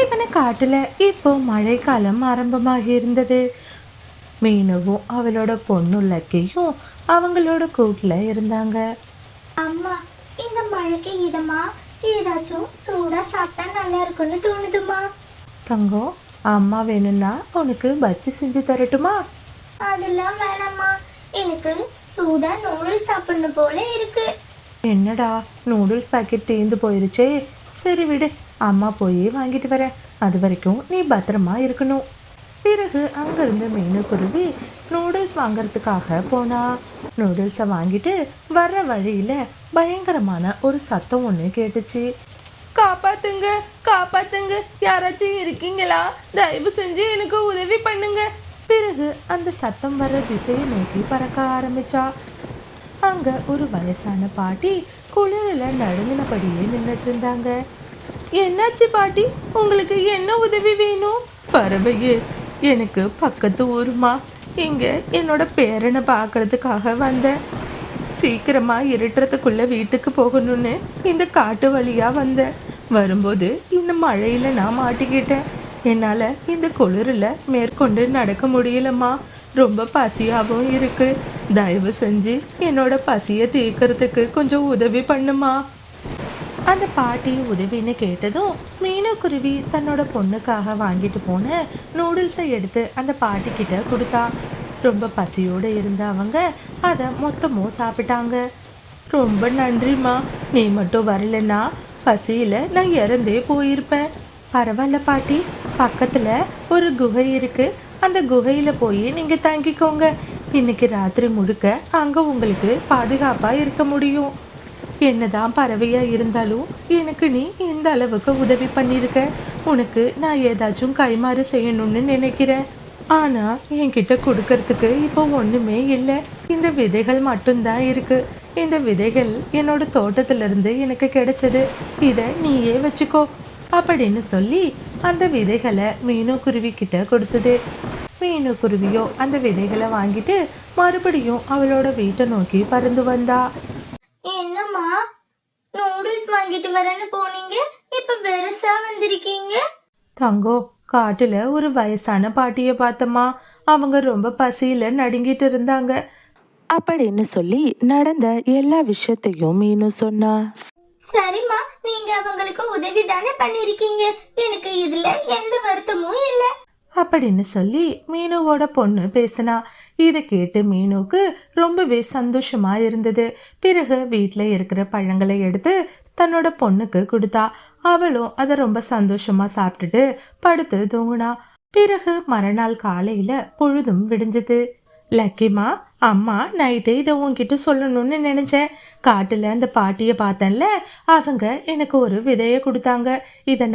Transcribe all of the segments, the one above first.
இவனை காட்டுல இப்போ மழைக்காலம் ஆரம்பமாகி இருந்தது. மீனுவும் அவளோட பொண்ணு லக்கியும் அவங்களோட கூட்டுல இருந்தாங்க. அம்மா, இந்த மழைக்கு இதமா ஏதாச்சும் சூடா சாப்பிட்டா நல்லா இருக்கும்னு தோணுதுமா. தங்கம், அம்மா வேணும்னா உனக்கு பஜ்ஜி செஞ்சு தரட்டுமா? அதெல்லாம் வேணாம்மா, எனக்கு சூடா நூடுல்ஸ் சாப்பிடணும் போல இருக்கு. என்னடா, நூடுல்ஸ் பாக்கெட் தீர்ந்து போயிருச்சே. சரி விடு, அம்மா போய் வாங்கிட்டு வரேன். அது வரைக்கும் நீ பத்திரமா இருக்கணும். பிறகு அங்கிருந்து மீனுக்குருவி நூடுல்ஸ் வாங்கறதுக்காக போனா. நூடுல்ஸை வாங்கிட்டு வர்ற வழியில பயங்கரமான ஒரு சத்தம் ஒன்று கேட்டுச்சு. காப்பாத்துங்க, காப்பாத்துங்க, யாராச்சும் இருக்கீங்களா? தயவு செஞ்சு எனக்கு உதவி பண்ணுங்க. பிறகு அந்த சத்தம் வர்ற திசையை நோக்கி பறக்க ஆரம்பிச்சா. அங்க ஒரு வயசான பாட்டி குளிரில் நடுங்கினபடியே நின்றுட்டு இருந்தாங்க. என்னாச்சு பாட்டி, உங்களுக்கு என்ன உதவி வேணும்? பறவையே, எனக்கு பக்கத்து ஊருமா. இங்க என்னோட பேரனை பார்க்கறதுக்காக வந்தேன். சீக்கிரமா இருட்டுறதுக்குள்ள வீட்டுக்கு போகணும்னு இந்த காட்டு வழியா வந்தேன். வரும்போது இந்த மழையில நான் மாட்டிக்கிட்டேன். என்னால் இந்த குளிரில் மேற்கொண்டு நடக்க முடியலம்மா. ரொம்ப பசியாகவும் இருக்கு. தயவு செஞ்சு என்னோட பசியை தீர்க்கறதுக்கு கொஞ்சம் உதவி பண்ணுமா. அந்த பாட்டி உதவின்னு கேட்டதும் மீனுக்குருவி தன்னோட பொண்ணுக்காக வாங்கிட்டு போன நூடுல்ஸை எடுத்து அந்த பாட்டி கிட்ட கொடுத்தா. ரொம்ப பசியோடு இருந்த அவங்க அதை மொத்தமும் சாப்பிட்டாங்க. ரொம்ப நன்றிம்மா, நீ மட்டும் வரலன்னா பசியில் நான் இறந்தே போயிருப்பேன். பரவாயில்ல பாட்டி, பக்கத்தில் ஒரு குகை இருக்கு. அந்த குகையில் போய் நீங்கள் தங்கிக்கோங்க. இன்னைக்கு ராத்திரி முழுக்க அங்கே உங்களுக்கு பாதுகாப்பாக இருக்க முடியும். என்னதான் பறவையா இருந்தாலும் எனக்கு நீ இந்த அளவுக்கு உதவி பண்ணியிருக்க. உனக்கு நான் ஏதாச்சும் கைமாறு செய்யணும்னு நினைக்கிறேன். ஆனா என்கிட்ட கொடுக்கறதுக்கு இப்போ ஒண்ணுமே இல்லை. இந்த விதைகள் மட்டும்தான் இருக்கு. இந்த விதைகள் என்னோட தோட்டத்திலிருந்து எனக்கு கிடைச்சது. இதை நீயே வச்சுக்கோ அப்படின்னு சொல்லி அந்த விதைகளை மீனுக்குருவி கிட்ட கொடுத்தது. மீனுக்குருவியோ அந்த விதைகளை வாங்கிட்டு மறுபடியும் அவளோட வீட்டை நோக்கி பறந்து வந்தா. என்னம்மா, நூடுல்ஸ் வாங்கிட்டு வரேன்னு போனீங்க, இப்ப வெறுசா வந்திருக்கீங்க? தங்கோ, காட்டுல ஒரு வயசான பாட்டியை பார்த்தம்மா. அவங்க ரொம்ப பசியில நடுங்கிட்டு இருந்தாங்க அப்படின்னு சொல்லி நடந்த எல்லா விஷயத்தையும் மீனு சொன்னா. சரிம்மா, நீங்க அவங்களுக்கு உதவி தானே பண்ணிருக்கீங்க. எனக்கு இதுல எந்த வருத்தமும் இல்லை அப்படின்னு சொல்லி மீனுவோட பொண்ணு பேசினா. இதை கேட்டு மீனுக்கு ரொம்பவே சந்தோஷமா இருந்தது. பிறகு வீட்டில் இருக்கிற பழங்களை எடுத்து தன்னோட பொண்ணுக்கு கொடுத்தா. அவளும் அதை ரொம்ப சந்தோஷமா சாப்பிட்டுட்டு படுத்து தூங்குனா. பிறகு மறுநாள் காலையில பொழுதும் விடிஞ்சது. லக்கிமா, அம்மா நைட்டு இதை உன்கிட்ட சொல்லணும்னு நினைச்சேன். காட்டுல அந்த பாட்டியை பார்த்தேன்ல, அவங்க எனக்கு ஒரு விதையை கொடுத்தாங்க. இதை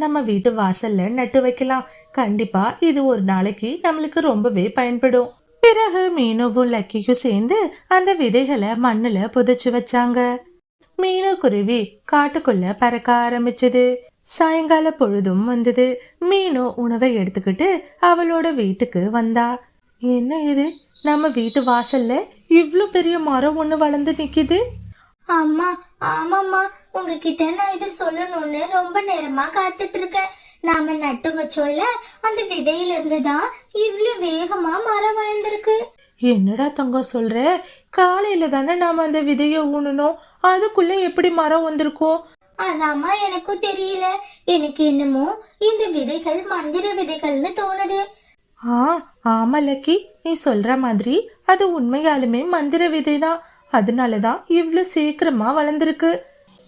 நம்ம வீட்டு வாசல்ல நட்டு வைக்கலாம். கண்டிப்பா இது ஒரு நாளைக்கு நம்மளுக்கு ரொம்பவே பயன்படும். பிறகு மீனுவும் லக்கியும் சேர்ந்து அந்த விதைகளை மண்ணுல புதைச்சு வச்சாங்க. மீனு குருவி காட்டுக்குள்ள பறக்க ஆரம்பிச்சது. சாயங்கால பொழுதும் வந்தது. மீனு உணவை எடுத்துக்கிட்டு அவளோட வீட்டுக்கு வந்தா. என்ன இது, நம்ம வீட்டு வாசல்ல இவ்ளோ பெரிய மரம் ஒண்ணு வளர்ந்து நிக்குது. அம்மா, ஆமாம்மா, உங்ககிட்ட நான் இதை சொல்லணும்னு ரொம்ப நேரமா காத்துட்டு இருக்கேன். நாம நட்டு வச்சோம்ல, அந்த விதையில இருந்துதான் இவ்வளவு வேகமா மரம் வளர்ந்துருக்கு. என்னடா தங்கம் சொல்ற? காலையில தானே நாம அந்த விதைய ஊனணும். அதுக்குள்ள எப்படி மரம் வந்திருக்கோம்? அதாம்மா எனக்கும் தெரியல. எனக்கு என்னமோ இந்த விதைகள் மந்திர விதைகள்னு தோணுது. ஆமா லக்கி, நீ சொல்ற மாதிரி அது உண்மையாலுமே மந்திர விதைதான். அதனாலதான் இவ்வளவு சீக்கிரமா வளர்ந்துருக்கு.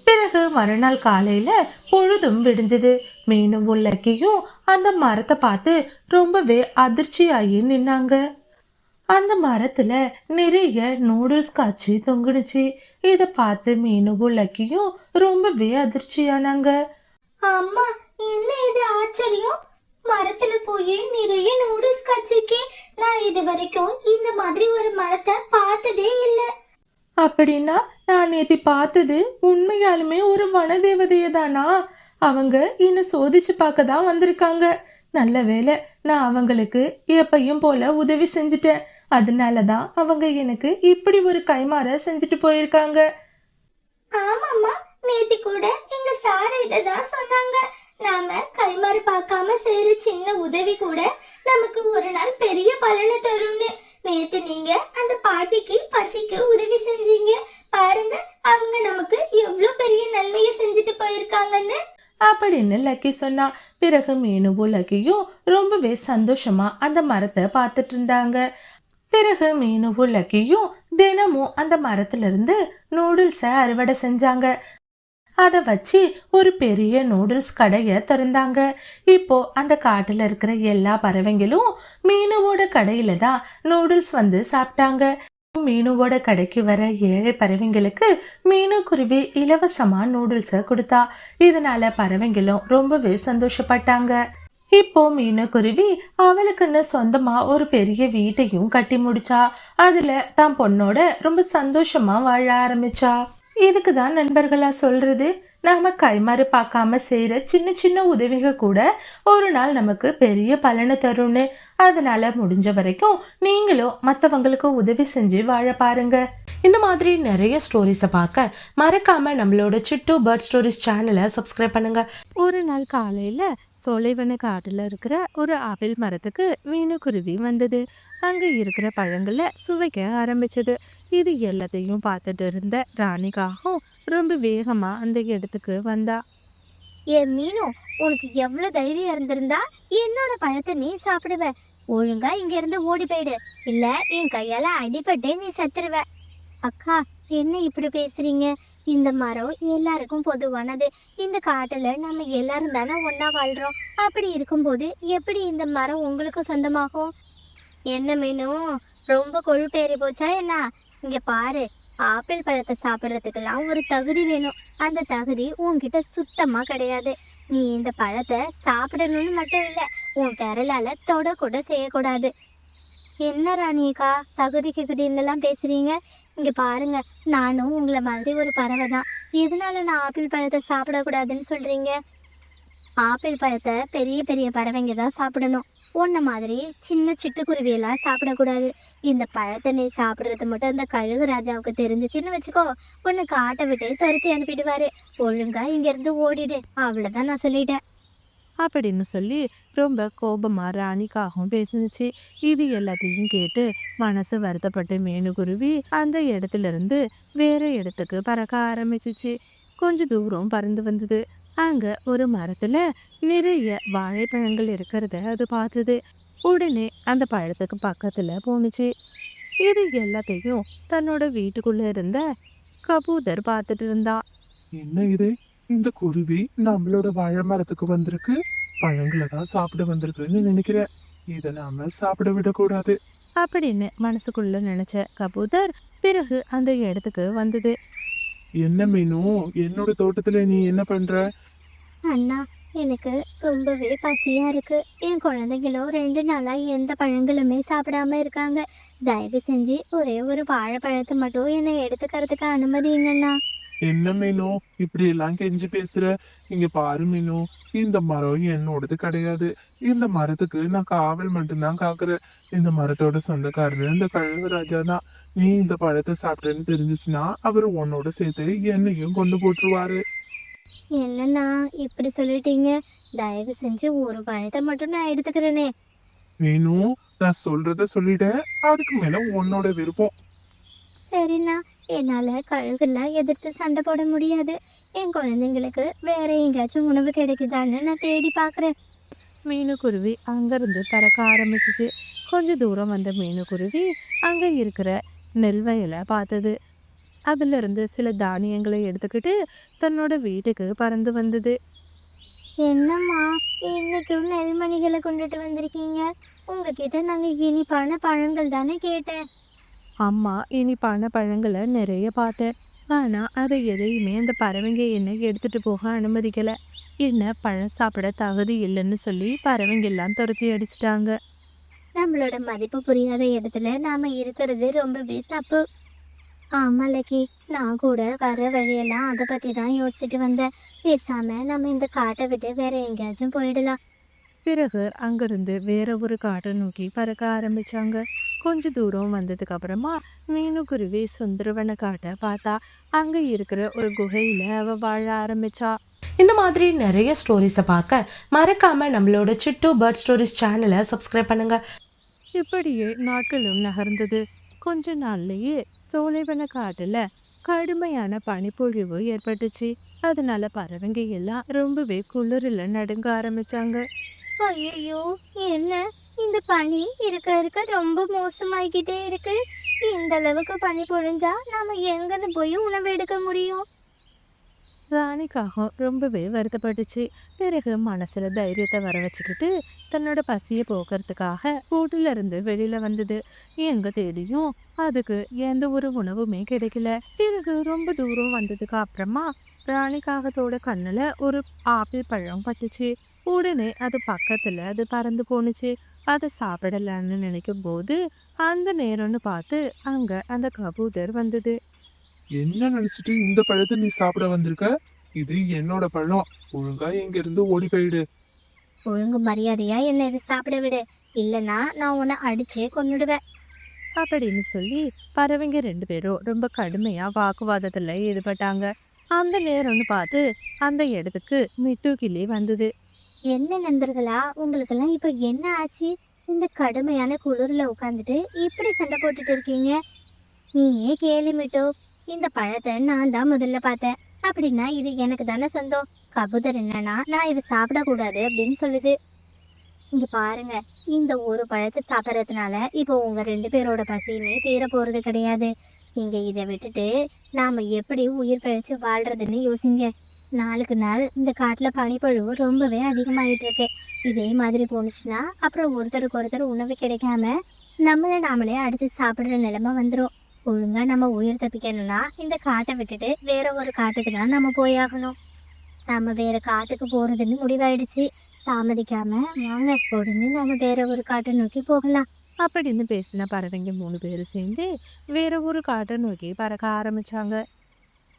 பிறகு மறுநாள் காலையில பொழுதும் விடிஞ்சது. மீனும் லக்கியும் அந்த மரத்தை பார்த்து ரொம்பவே அதிர்ச்சியாகி நின்னாங்க. அந்த மரத்துல நிறைய நூடுல்ஸ் காய்ச்சி தொங்குனுச்சு. இத பார்த்து மீனும் லக்கியும் ரொம்பவே அதிர்ச்சியானாங்க. அம்மா, என்ன இது ஆச்சரியம்! மரத்துல போய் நிறைய நூடுல்ஸ் காய்ச்சிருக்கேன். நான் இது வரைக்கும் இந்த மாதிரி ஒரு மரத்தை பார்த்ததே இல்ல. அப்படின்னா நான் நேத்தி பார்த்தது உண்மையாலுமே ஒரு வனதேவதைய தானா? அவங்க என்ன சோதிச்சு பார்க்க தான் வந்திருக்காங்க. நல்ல வேலை, நான் அவங்களுக்கு எப்பையும் போல உதவி செஞ்சுட்டேன். அதனாலதான் அவங்க எனக்கு இப்படி ஒரு கைமாற செஞ்சுட்டு போயிருக்காங்க. ஆமாம்மா, நேத்தி கூட எங்க சார் இததான் சொன்னாங்க. நாம கைமாறு பார்க்காம செய்யற சின்ன உதவி கூட நமக்கு ஒரு நாள் பெரிய பலனை தரும்னு. நேத்து நீங்க அந்த பாட்டிக்கு பசிக்கு உதவி செஞ்சீங்க பாருங்க, அவங்க நமக்கு எவ்வளவு பெரிய நன்மையை செஞ்சுட்டு போயிருக்காங்கன்னு அப்படின்னு லக்கி சொன்னா. பிறகு மீனுவும் லக்கியும் ரொம்பவே சந்தோஷமா அந்த மரத்தை பார்த்துட்டு இருந்தாங்க. பிறகு மீனுவும் லக்கியும் தினமும் அந்த மரத்துல இருந்து நூடுல்ஸை அறுவடை செஞ்சாங்க. அதை வச்சு ஒரு பெரிய நூடுல்ஸ் கடையை திறந்தாங்க. இப்போ அந்த காட்டுல இருக்கிற எல்லா பறவைங்களும் மீனுவோட கடையில தான் நூடுல்ஸ் வந்து சாப்பிட்டாங்க. மீனுவோட கடைக்கு வர ஏழை பறவைங்களுக்கு மீனு குருவி இலவசமா நூடுல்ஸை கொடுத்தா. இதனால பறவைங்களும் ரொம்பவே சந்தோஷப்பட்டாங்க. இப்போ மீனு குருவி அவளுக்குன்னு சொந்தமா ஒரு பெரிய வீட்டையும் கட்டி முடிச்சா. அதுல தான் பொண்ணோட ரொம்ப சந்தோஷமா வாழ ஆரம்பிச்சா. இதுக்கு தான் நண்பர்களா சொல்றது, நாம கைமாறு பார்க்காம செய்யற சின்ன சின்ன உதவிகள் கூட ஒரு நாள் நமக்கு பெரிய பலனை தரும்னு. அதனால முடிஞ்ச வரைக்கும் நீங்களும் மற்றவங்களுக்கு உதவி செஞ்சு வாழ பாருங்க. இந்த மாதிரி நிறைய ஸ்டோரிஸை பார்க்க மறக்காம நம்மளோட சிட்டு பேர்ட் ஸ்டோரிஸ் சேனலை சப்ஸ்கிரைப் பண்ணுங்க. ஒரு நாள் காலையில சோலைவன காட்டுல இருக்கிற ஒரு ஆப்பிள் மரத்துக்கு மீனுக்குருவி வந்தது. அங்க இருக்கிற பழங்களை சுவைக்க ஆரம்பிச்சது. இது எல்லாத்தையும் பார்த்துட்டு இருந்த ராணிக்காகவும் ரொம்ப வேகமா அந்த இடத்துக்கு வந்தா. ஏன் மீனு, உனக்கு எவ்வளவு தைரியம் இருந்திருந்தா என்னோட பழத்தை நீ சாப்பிடுவ? ஒழுங்கா இங்க இருந்து ஓடி போயிடு, இல்ல என் கையால அடிபட்டே நீ செத்துருவ. அக்கா, என்ன இப்படி பேசுறீங்க? இந்த மரம் எல்லாருக்கும் பொதுவானது. இந்த காட்டுல நம்ம எல்லாரும் தானே ஒன்னா வாழ்றோம். அப்படி இருக்கும்போது எப்படி இந்த மரம் உங்களுக்கு சொந்தமாகும்? என்ன மீனு, ரொம்ப கொழுப்பேறி போச்சா என்ன? இங்க பாரு, ஆப்பிள் பழத்தை சாப்பிட்றதுக்கெல்லாம் ஒரு தகுதி வேணும். அந்த தகுதி உன்கிட்ட சுத்தமா கிடையாது. நீ இந்த பழத்தை சாப்பிடணும்னு மட்டும் இல்ல, உன் விரலால தொட கூட செய்யக்கூடாது. என்ன ராணியக்கா, தகுதி கிகுதின்னெல்லாம் பேசுறீங்க? இங்க பாருங்க, நானும் உங்களை மாதிரி ஒரு பறவை தான். எதனால நான் ஆப்பிள் பழத்தை சாப்பிடக்கூடாதுன்னு சொல்றீங்க? ஆப்பிள் பழத்தை பெரிய பெரிய பறவைங்க தான் சாப்பிடணும். உன்ன மாதிரி சின்ன சிட்டுக்குருவியெல்லாம் சாப்பிடக்கூடாது. இந்த பழத்தை நீ சாப்பிட்றது மட்டும் அந்த கழுகு ராஜாவுக்கு தெரிஞ்சிச்சுன்னு வச்சுக்கோ, உன்னை காட்டை விட்டு துரத்தி அனுப்பிடுவாரு. ஒழுங்கா இங்கேருந்து ஓடிடு, அவ்வளோதான் நான் சொல்லிட்டேன் அப்படின்னு சொல்லி ரொம்ப கோபமா ராணிக்காகவும் பேசினுச்சு. இது எல்லாத்தையும் கேட்டு மனசு வருத்தப்பட்டு மீனுக்குருவி அந்த இடத்துல இருந்து வேற இடத்துக்கு பறக்க ஆரம்பிச்சிச்சு. கொஞ்ச தூரம் பறந்து வந்தது. அங்க ஒரு மரத்துல நிறைய வாழைப்பழங்கள் இருக்கிறத அது பார்த்தது. உடனே அந்த பழத்துக்கு பக்கத்துல போணுச்சு. இது எல்லாத்தையும் தன்னோட வீட்டுக்குள்ள இருந்த கபூதர் பார்த்துட்டு இருந்தா. என்ன இது, இந்த குருவி நம்மளோட வாழை மரத்துக்கு வந்திருக்கு, பழங்களை தான் சாப்பிட வந்திருக்குன்னு நினைக்கிறேன். இதை நாம சாப்பிட விடக்கூடாது அப்படின்னு மனசுக்குள்ள நினைச்ச கபூதர் பிறகு அந்த இடத்துக்கு வந்தது. என்ன மீனு, என்னோட தோட்டத்துல நீ என்ன பண்ற? அண்ணா, எனக்கு ரொம்பவே பசியா இருக்கு. என் குழந்தைங்களும் 2 நாளா எந்த பழங்களுமே சாப்பிடாம இருக்காங்க. தயவு செஞ்சு ஒரே ஒரு வாழைப்பழத்தை மட்டும் என்னை எடுத்துக்கிறதுக்கு அனுமதிங்கண்ணா. என்ன மீனு, இப்படி எல்லாம் கெஞ்சி பேசுற? இங்க பாரு மீனு, இந்த மரம் என்னோடது கிடையாது. இந்த மரத்துக்கு நான் காவல் மட்டும்தான் காக்குறேன். இந்த மரத்தோட சொந்தக்காரரு இந்த கழுகு ராஜா தான். நீ இந்த பழத்தை சாப்பிட்டேன்னு தெரிஞ்சிச்சுன்னா அவரு உன்னோட சேர்த்து என்னையும் கொண்டு போட்டுருவாரு. என்னண்ணா இப்படி சொல்லிட்டீங்க? தயவு செஞ்சு ஒரு பழத்தை மட்டும் நான் எடுத்துக்கிறேனே. மீனு, நான் சொல்றத சொல்லிட்டேன், அதுக்கு மேல உன்னோட விருப்பம். சரிண்ணா, என்னால கழுகுலாம் எதிர்த்து சண்டை போட முடியாது. என் குழந்தைங்களுக்கு வேற எங்கேயாச்சும் உணவு கிடைக்குதான்னு நான் தேடி பார்க்குறேன். மீனுக்குருவி அங்கிருந்து பறக்க ஆரம்பிச்சிச்சு. கொஞ்ச தூரம் வந்த மீனுக்குருவி அங்க இருக்கிற நெல் வயலை பார்த்தது. அதுல இருந்து சில தானியங்களை எடுத்துக்கிட்டு தன்னோட வீட்டுக்கு பறந்து வந்தது. என்னம்மா, இன்னைக்கும் நெல்மணிகளை கொண்டுட்டு வந்திருக்கீங்க? உங்ககிட்ட நாங்க இனிப்பான பழங்கள் தானே கேட்டேன். அம்மா இனிப்பான பழங்களை நிறைய பார்த்தேன். ஆனா அதை எதையுமே அந்த பறவைங்க என்ன எடுத்துட்டு போக அனுமதிக்கல. என்ன பழம் சாப்பிட தகுதி இல்லைன்னு சொல்லி பறவைங்க எல்லாம் துரத்தி அடிச்சிட்டாங்க. நம்மளோட மதிப்பு புரியாத இடத்துல நாம இருக்கிறது ரொம்பவே தப்பு. ஆமா லக்கி, நான் கூட வர வழியெல்லாம் அதை பத்தி தான் யோசிச்சுட்டு வந்தேன். பேசாம நம்ம இந்த காட்டை விட்டு வேற எங்கேயாச்சும் போயிடலாம். பிறகு அங்கிருந்து வேற ஒரு காட்டை நோக்கி பறக்க ஆரம்பிச்சாங்க. கொஞ்ச தூரம் வந்ததுக்கு அப்புறமா மீனுக்குருவி சுந்தரவன காட்டை பார்த்தா. அங்க இருக்கிற ஒரு குகையில அவ வாழ ஆரம்பிச்சா. இந்த மாதிரி நிறைய ஸ்டோரிஸை பார்க்க மறக்காம நம்மளோட சிட்டு பேர்ட் ஸ்டோரிஸ் சேனலை சப்ஸ்கிரைப் பண்ணுங்க. இப்படியே நாட்களும் நகர்ந்தது. கொஞ்ச நாள்லயே சோலைவன காட்டுல கடுமையான பனிப்பொழிவு ஏற்பட்டுச்சு. அதனால பறவைங்க எல்லாம் ரொம்பவே குளிரில் நடுங்க ஆரம்பிச்சாங்க. ஐயோ, என்ன இந்த பனி இருக்க இருக்க ரொம்ப மோசமாகிக்கிட்டே இருக்கு. இந்த அளவுக்கு பனி பொழிஞ்சா நாம எங்கன்னு போய் உணவு எடுக்க முடியும்? ராணிக்காகம் ரொம்பவே வருத்தப்பட்டுச்சு. பிறகு மனசுல தைரியத்தை வர வச்சுக்கிட்டு தன்னோட பசியை போக்குறதுக்காக கூட்டுல இருந்து வெளியில வந்தது. எங்க தேடியும் அதுக்கு எந்த ஒரு உணவுமே கிடைக்கல. பிறகு ரொம்ப தூரம் வந்ததுக்கு அப்புறமா ராணிக்காகத்தோட கண்ணுல ஒரு ஆப்பிள் பழம் பட்டுச்சு. உடனே அது பக்கத்துல அது பறந்து போணுச்சு. அதை சாப்பிடலான்னு நினைக்கும் போது அந்த நேரம்னு பார்த்து அங்க அந்த கபூதர் வந்தது. என்ன நினைச்சிட்டு இந்த பழத்தை நீ சாப்பிட வந்திருக்க? இது என்னோட பழம். ஒழுங்கா இங்க இருந்து ஓடி போயிடு. ஒழுங்கு மரியாதையா என்ன இது சாப்பிட விடு, இல்லைன்னா நான் உன்னை அடிச்சே கொன்னுடுவேன். அப்படின்னு சொல்லி பறவைங்க ரெண்டு பேரும் ரொம்ப கடுமையா வாக்குவாதத்துல ஈடுபட்டாங்க. அந்த நேரம்னு பார்த்து அந்த இடத்துக்கு மிட்டு கிளி வந்தது. என்ன நண்பர்களா, உங்களுக்கெல்லாம் இப்போ என்ன ஆச்சு? இந்த கடுமையான குளிர்ல உட்காந்துட்டு இப்படி சண்டை போட்டுட்டு இருக்கீங்க. நீயே கேளுமிட்டோ, இந்த பழத்தை நான் தான் முதல்ல பார்த்தேன். அப்படின்னா இது எனக்கு தானே சொந்தம். கபூதர் என்னன்னா நான் இதை சாப்பிடக்கூடாது அப்படின்னு சொல்லுது. இங்க பாருங்க, இந்த ஒரு பழத்தை சாப்பிட்றதுனால இப்போ உங்க ரெண்டு பேரோட பசியுமே தீர போறது கிடையாது. நீங்க இதை விட்டுட்டு நாம எப்படி உயிர் பிழைச்சு வாழ்றதுன்னு யோசிங்க. நாளுக்கு நாள் இந்த காட்டுல பனிப்பொழிவு ரொம்பவே அதிகமாயிட்டு இருக்கு. இதே மாதிரி போணுச்சுன்னா அப்புறம் ஒருத்தருக்கு ஒருத்தர் உணவு கிடைக்காம நம்மளை நாமளே அடிச்சு சாப்பிடுற நிலைமை வந்துடும். ஒழுங்கா நம்ம உயிர் தப்பிக்கணும்னா இந்த காட்டை விட்டுட்டு வேற ஒரு காட்டுக்கு தான் நம்ம போயாகணும். நம்ம வேற காட்டுக்கு போறதுன்னு முடிவாயிடுச்சு. தாமதிக்காம வாங்க, உடனே நம்ம வேற ஒரு காட்டை நோக்கி போகலாம். அப்படின்னு பேசின பறவைங்க 3 பேரும் சேர்ந்து வேற ஒரு காட்டை நோக்கி பறக்க ஆரம்பிச்சாங்க.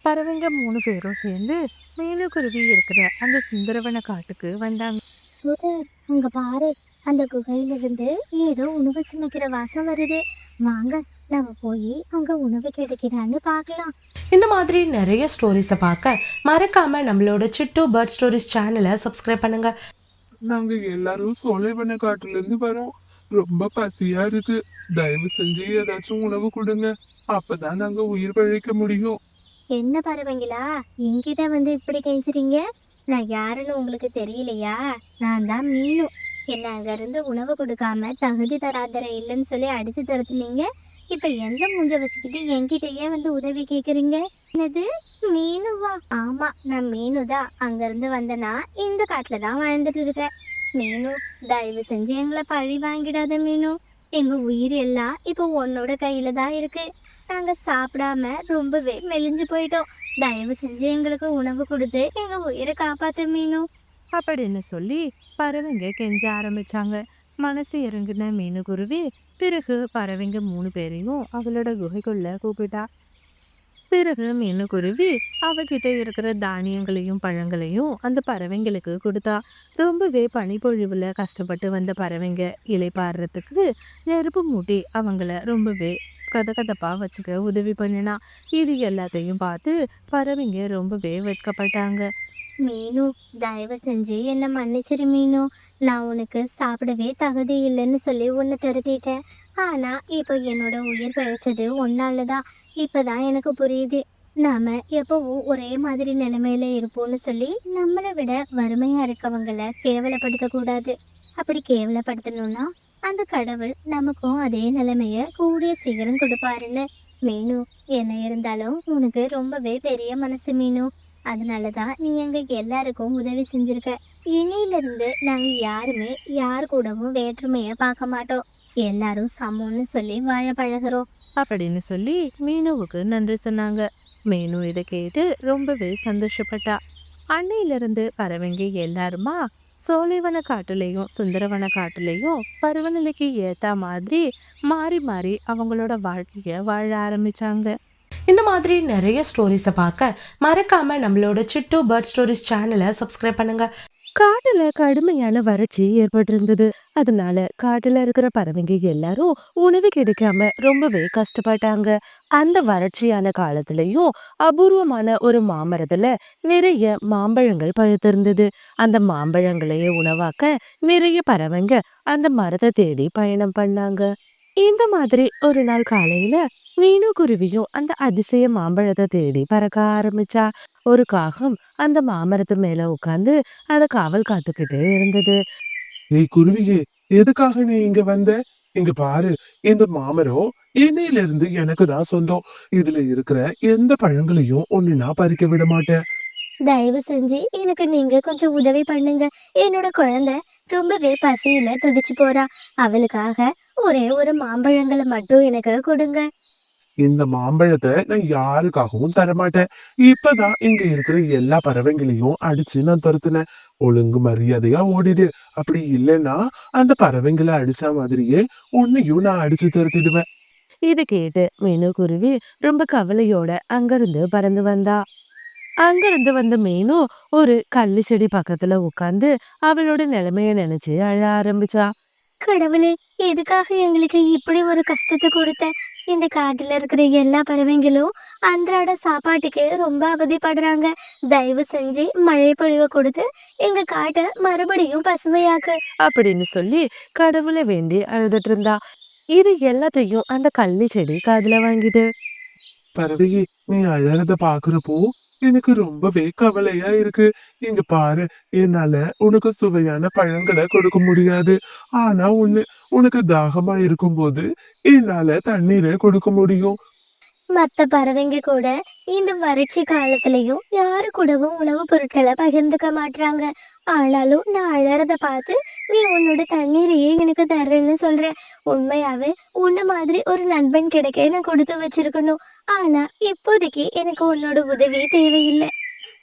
பறவைங்க 3 பேரும் சேர்ந்து மேலுக்குருவி இருக்கிற அந்த சுந்தரவன காட்டுக்கு வந்தாங்க. புதர், அங்க பாரு, அந்த குகையிலிருந்து ஏதோ உணவு சமைக்கிற வாசம் வருது. வாங்க, நம்ம போய் அங்க உணவு கிடைக்குதான்னு பார்க்கலாம். இந்த மாதிரி நிறைய ஸ்டோரிஸை பார்க்க மறக்காம நம்மளோட சிட்டு பேர்ட் ஸ்டோரிஸ் சேனலை சப்ஸ்கிரைப் பண்ணுங்க. நாங்க எல்லாரும் சோலைவன காட்டுல இருந்து வரோம். ரொம்ப பசியா இருக்கு. தயவு செஞ்சு ஏதாச்சும் உணவு கொடுங்க. அப்பதான் நாங்க உயிர் பிழைக்க முடியும். என்ன பறவைங்களா, என்கிட்ட வந்து இப்படி கெஞ்சுறீங்க? நான் யாருன்னு உங்களுக்கு தெரியலையா? நான் தான் மீனு. என்ன அங்க இருந்து உணவு கொடுக்காம தகுதி தராதர இல்லைன்னு சொல்லி அடிச்சு தருத்துனீங்க. இப்ப எந்த மூஞ்ச வச்சுக்கிட்டு என்கிட்டயே வந்து உதவி கேக்குறீங்க? என்னது, மீனுவா? ஆமா, நான் மீனுதான். அங்க இருந்து வந்தனா இந்த காட்டுல தான் வாழ்ந்துட்டு இருக்கேன். மீனு, தயவு செஞ்சு எங்களை பழி வாங்கிடாத மீனு. எங்க உயிர் எல்லாம் இப்போ உன்னோட கையில தான் இருக்கு. நாங்க சாப்பிடாம ரொம்பவே மெலிஞ்சு போயிட்டோம். தயவு செஞ்சு எங்களுக்கு உணவு கொடுத்து எங்க உயிரை காப்பாத்து மீனு. அப்படின்னு சொல்லி பறவைங்க கெஞ்ச ஆரம்பிச்சாங்க. மனசு இறங்குன மீனுக்குருவி பிறகு பறவைங்க 3 பேரையும் அவளோட குகைக்குள்ள கூப்பிட்டா. பிறகு மீனுக்குருவி அவகிட்ட இருக்கிற தானியங்களையும் பழங்களையும் அந்த பறவைங்களுக்கு கொடுத்தா. ரொம்பவே பனிப்பொழிவுல கஷ்டப்பட்டு வந்த பறவைங்க இலைப்பாடுறதுக்கு நெருப்பு மூட்டி அவங்கள ரொம்பவே கதகதப்பா வச்சுக்க உதவி பண்ணினா. இது எல்லாத்தையும் பார்த்து பறவைங்க ரொம்பவே வெட்கப்பட்டாங்க. மீனு, தயவு செஞ்சு என்ன மன்னிச்சிரு மீனு. நான் உனக்கு சாப்பிடவே தகுதி இல்லைன்னு சொல்லி உன்னை திருத்திட்டேன். ஆனா இப்போ என்னோட உயிர் பிழைச்சது ஒன்னாலதான். இப்பதான் எனக்கு புரியுது, நாம எப்பவும் ஒரே மாதிரி நிலைமையில இருப்போம்னு சொல்லி நம்மளை விட வறுமையா இருக்கவங்களை கேவலப்படுத்த கூடாது. அப்படி கேவலப்படுத்தணும்னா அந்த கடவுள் நமக்கும் அதே நிலைமைய கூடிய சீக்கிரம் கொடுப்பாருன்னு. மீனு, என்ன இருந்தாலும் உனக்கு ரொம்பவே பெரிய மனசு மீனு. அதனாலதான் நீ எங்க எல்லாருக்கும் உதவி செஞ்சிருக்க. இனியிலிருந்து நாங்க யாருமே யார் கூடவும் வேற்றுமைய பார்க்க மாட்டோம். எல்லாரும் சமம்னு சொல்லி வாழ பழகுறோம். அப்படின்னு சொல்லி மீனுவுக்கு நன்றி சொன்னாங்க. மீனு இதை கேட்டு ரொம்பவே சந்தோஷப்பட்டா. அன்னையிலிருந்து பறவைங்க எல்லாருமா சோலைவன காட்டுலையும் சுந்தரவன காட்டுலையும் பருவநிலைக்கு ஏத்த மாதிரி மாறி மாறி அவங்களோட வாழ்க்கைய வாழ ஆரம்பிச்சாங்க. இந்த மாதிரி நிறைய ஸ்டோரிஸை பார்க்க மறக்காம நம்மளோட சிட்டு பேர்ட் ஸ்டோரிஸ் சேனலை சப்ஸ்கிரைப் பண்ணுங்க. காட்டுல கடுமையான வறட்சி ஏற்பட்டிருந்தது. அதனால காட்டுல இருக்கிற பறவைங்க எல்லாரும் உணவு கிடைக்காம ரொம்பவே கஷ்டப்பட்டாங்க. அந்த வறட்சியான காலத்துலயும் அபூர்வமான ஒரு மாமரத்துல நிறைய மாம்பழங்கள் பழுத்திருந்தது. அந்த மாம்பழங்களையே உணவாக்க நிறைய பறவைங்க அந்த மரத்தை தேடி பயணம் பண்ணாங்க. இந்த மாதிரி ஒரு நாள் காலையில மீனு குருவியும் அந்த அதிசய மாம்பழத்தை தேடி பறக்க ஆரம்பிச்சா. ஒரு காகம் அந்த மாமரத்து மேல உட்கார்ந்து அத காவல் காத்துக்கிட்டே இருந்தது. ஏய் குருவியே, எதுக்காக நீ இங்க வந்த? இங்க பாரு, இந்த மாமரம் இன்னையில இருந்து எனக்கு தான் சொந்தம். இதுல இருக்கிற எந்த பழங்களையும் ஒண்ணு நான் பறிக்க விட மாட்டேன். தயவு செஞ்சு எனக்கு நீங்க கொஞ்சம் உதவி பண்ணுங்க. என்னோட குழந்தை ரொம்பவே பசியில துடிச்சு போறா. அவளுக்காக ஒரே ஒரு மாம்பழங்களை மட்டும் எனக்கு கொடுங்க. இந்த மாம்பழத்தை நான் யாருக்காகவும் தரமாட்டேன். இப்பதான் இங்க இருக்கிற எல்லா பறவைங்களையும் அடிச்சு நான் துரத்துனேன். ஒழுங்கு மரியாதையா ஓடிடு. அப்படி இல்லைன்னா அந்த பறவைங்களை அடிச்ச மாதிரியே உன்னையும் நான் அடிச்சு துரத்திடுவேன். இத கேட்டு மீனு குருவி ரொம்ப கவலையோட அங்கிருந்து பறந்து வந்தா. அங்கிருந்து வந்த மீனு ஒரு கள்ளி செடி பக்கத்துல உட்கார்ந்து அவளோட நிலைமைய நினைச்சு அழ ஆரம்பிச்சா. கடவுளே, எதுக்காக எங்களுக்கு இப்படி ஒரு கஷ்டத்தை கொடுத்த? இந்த காட்டுல இருக்கிற எல்லா பறவைங்களும் அன்றாட சாப்பாட்டுக்கு ரொம்ப அவதிப்படுறாங்க. தயவு செஞ்சு மழை பொழிவை கொடுத்து எங்க காட்டை மறுபடியும் பசுமையாக்கு. அப்படின்னு சொல்லி கடவுளை வேண்டி அழுதுட்டு இருந்தா. இது எல்லாத்தையும் அந்த கள்ளி செடி காதுல வாங்கிட்டு, பறவையே, நீ அழறத பாக்குறப்போ எனக்கு ரொம்பவே கவலையா இருக்கு. இங்க பாரு, என்னால உனக்கு சுவையான பழங்களை கொடுக்க முடியாது. ஆனா உனக்கு தாகமா இருக்கும்போது என்னால தண்ணீரை கொடுக்க முடியும். மத்த பறவைங்க கூட இந்த வறட்சி காலத்துலயும் யாரு கூடவும் உணவுப் பொருட்களை பகிர்ந்துக்க மாட்றாங்க. ஆனாலும் நான் அழறத பார்த்து நீ உன்னோட தண்ணீரையே எனக்கு தர்றேன்னு சொல்ற. உண்மையாவே உன்ன மாதிரி ஒரு நண்பன் கிடைக்க நான் கொடுத்து வச்சிருக்கணும். ஆனா இப்போதைக்கு எனக்கு உன்னோட உதவி தேவையில்லை.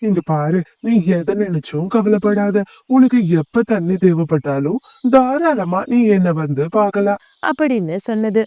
இங்க பாரு, நீ எதை நினைச்சும் கவலைப்படாத. உனக்கு எப்ப தண்ணி தேவைப்பட்டாலும் தாராளமா நீ என்ன வந்து பார்க்கலாம். அப்படின்னு சொன்னது.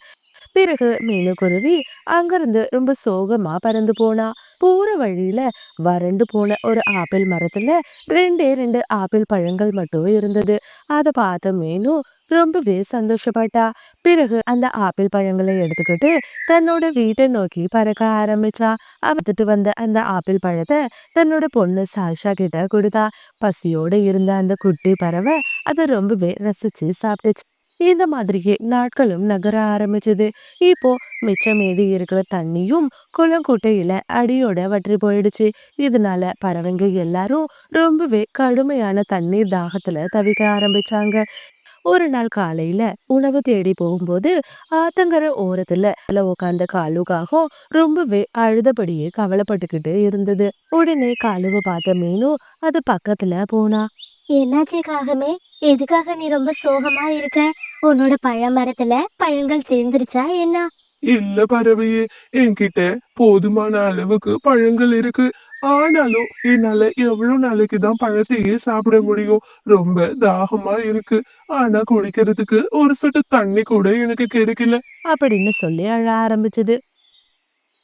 பிறகு மீனுக்குருவி அங்கிருந்து ரொம்ப சோகமா பறந்து போனா. போற வழியில வறண்டு போன ஒரு ஆப்பிள் மரத்துல ரெண்டே ரெண்டு ஆப்பிள் பழங்கள் மட்டும் இருந்தது. அத பார்த்த மீனு ரொம்பவே சந்தோஷப்பட்டா. பிறகு அந்த ஆப்பிள் பழங்களை எடுத்துக்கிட்டு தன்னோட வீட்டை நோக்கி பறக்க ஆரம்பிச்சா. அவத்துட்டு வந்த அந்த ஆப்பிள் பழத்தை தன்னோட பொண்ணு சாஷா கிட்ட கொடுத்தா. பசியோட இருந்த அந்த குட்டி பறவை அதை ரொம்பவே ரசிச்சு சாப்பிட்டுச்சு. இந்த மாதிரியே நாட்களும் நகர ஆரம்பிச்சது. இப்போ மிச்சம் மீதி இருக்கிற தண்ணியும் குளங்குட்டையில அடியோட வற்றி போயிடுச்சு. இதனால பறவைங்க எல்லாரும் ரொம்பவே கடுமையான தண்ணீர் தாகத்துல தவிக்க ஆரம்பிச்சாங்க. ஒரு நாள் காலையில உணவு தேடி போகும்போது ஆத்தங்கர ஓரத்துல உட்கார்ந்த காலுக்காகவும் ரொம்பவே அழுதபடியே கவலைப்பட்டுக்கிட்டு இருந்தது. உடனே காலுவை பார்த்த மீனு அது பக்கத்துல போனா. என்னாச்சு காகமே? எதுக்காக நீ ரொம்ப சோகமா இருக்க? உன்னோட பழ மரத்துல பழங்கள் தீர்ந்துருச்சா என்ன? இல்ல பறவையே, என்கிட்ட போதுமான அளவுக்கு பழங்கள் இருக்கு. ஆனாலும் என்னால எவ்வளவு நாளைக்கு தான் பழத்தையே சாப்பிட முடியும்? ரொம்ப தாகமா இருக்கு. ஆனா குடிக்கிறதுக்கு ஒரு சொட்டு தண்ணி கூட எனக்கு கிடைக்கல. அப்படின்னு சொல்லி அழ ஆரம்பிச்சது.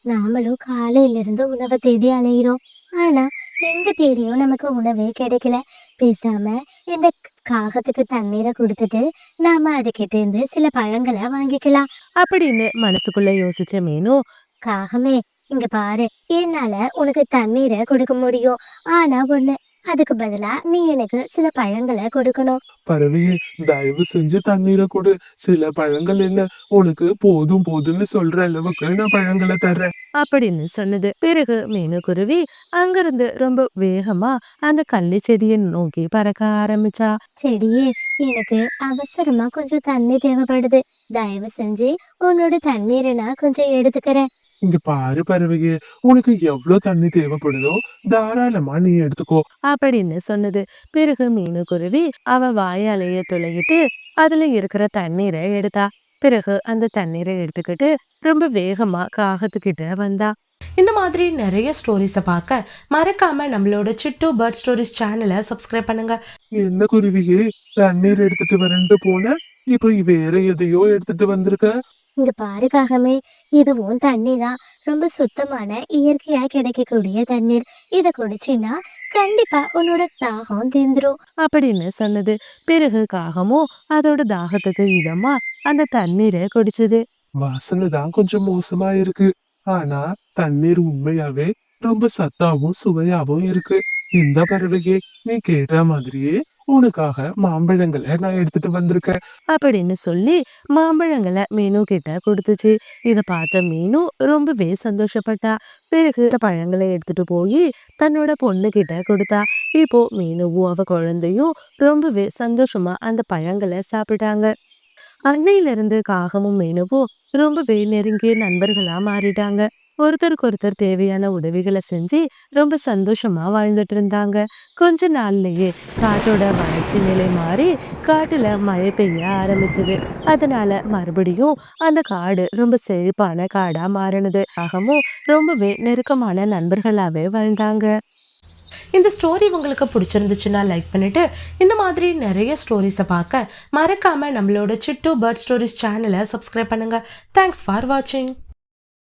நாமளும் காலையில இருந்து உணவை தேடி அலையிறோம். ஆனா எங்க தேடியும் நமக்கு உணவே கிடைக்கல. பேசாம இந்த காகத்துக்கு தண்ணீரை கொடுத்துட்டு நாம அதுகிட்ட இருந்து சில பழங்களை வாங்கிக்கலாம். அப்படின்னு மனசுக்குள்ள யோசிச்ச மீனு, காகமே, இங்க பாரு. என்னால உனக்கு தண்ணீரை கொடுக்க முடியும். ஆனா ஒண்ணு, அதுக்கு பதிலா நீ எனக்கு சில பழங்களை கொடுக்கணும். பறவையே, தயவு செஞ்சு தண்ணீரை கொடு. சில பழங்கள் என்ன, உனக்கு போதும் போதும்னு சொல்ற அளவுக்கு நான் பழங்களை தர்றேன். அப்படின்னு சொன்னது. பிறகு மீனுக்குருவி அங்கிருந்து ரொம்ப வேகமா அந்த கள்ளி செடியை நோக்கி பறக்க ஆரம்பிச்சா. செடியே, எனக்கு அவசரமா கொஞ்சம் தண்ணி தேவைப்படுது. தயவு செஞ்சு உன்னோட தண்ணீரை நான் கொஞ்சம் எடுத்துக்கிறேன். இங்க பாரு பறவையே, உனக்கு எவ்வளவு தண்ணி தேவைப்படுதோ தாராளமா நீ எடுத்துக்கோ. அப்படின்னு சொன்னது. பிறகு மீனுக்குருவி அவ வாயாலேயே துளையிட்டு அதுல இருக்கிற தண்ணீரை எடுத்தா. பிறகு அந்த தண்ணீரை எடுத்துக்கிட்டு ரொம்ப வேகமா காகத்துக்கிட்ட வந்தா. இந்த மாதிரி நிறைய ஸ்டோரிஸை பார்க்க மறக்காம நம்மளோட சிட்டு பேர்ட் ஸ்டோரிஸ் சேனலை சப்ஸ்கிரைப் பண்ணுங்க. என்ன குருவியே, தண்ணீர் எடுத்துட்டு வரேன்ட்டு போன, இப்போ வேற எதையோ எடுத்துட்டு வந்திருக்க. இங்க பாரு காகமே, இதுவும் தண்ணி தான். ரொம்ப சுத்தமான இயற்கையா கிடைக்கக்கூடிய தண்ணீர். இதை குடிச்சின்னா கண்டிப்பா உன்னோட தாகம் தீந்துரும். அப்படின்னு சொன்னது. பிறகு காகமும் அதோட தாகத்துக்கு இதமா அந்த தண்ணீரை குடிச்சது. வாசனை தான் கொஞ்சம் மோசமா இருக்கு. ஆனா தண்ணீர் உண்மையாவே ரொம்ப சத்தாவும் சுவையாவும் இருக்கு. இந்த பறவையே, நீ கேட்ட மாதிரியே உனக்காக மாம்பழங்களை நான் எடுத்துட்டு வந்திருக்கேன். அப்படின்னு சொல்லி மாம்பழங்களை மீனு கிட்ட கொடுத்துச்சு. இத பார்த்த மீனு ரொம்பவே சந்தோஷப்பட்டா. பிறகு இந்த பழங்களை எடுத்துட்டு போய் தன்னோட பொண்ணு கிட்ட கொடுத்தா. இப்போ மீனுவும் அவ குழந்தையும் ரொம்பவே சந்தோஷமா அந்த பழங்களை சாப்பிட்டாங்க. அன்னையிலிருந்து காகமும் மீனுவும் ரொம்பவே நெருங்கிய நண்பர்களா மாறிட்டாங்க. ஒருத்தருக்கு ஒருத்தர் தேவையான உதவிகளை செஞ்சு ரொம்ப சந்தோஷமா வாழ்ந்துட்டு இருந்தாங்க. கொஞ்ச நாள்லயே காட்டோட வறட்சி நிலை மாறி காட்டுல மழை பெய்ய ஆரம்பிச்சது. அதனால மறுபடியும் அந்த காடு ரொம்ப செழிப்பான காடா மாறினது. காகமும் ரொம்பவே நெருக்கமான நண்பர்களாவே வாழ்ந்தாங்க. இந்த ஸ்டோரி உங்களுக்கு பிடிச்சிருந்துச்சுன்னா லைக் பண்ணிட்டு இந்த மாதிரி நிறைய ஸ்டோரிஸை பார்க்க மறக்காம நம்மளோட சிட்டு பேர்ட் ஸ்டோரிஸ் சேனலை சப்ஸ்கிரைப் பண்ணுங்க. தேங்க்ஸ் ஃபார் வாட்சிங்.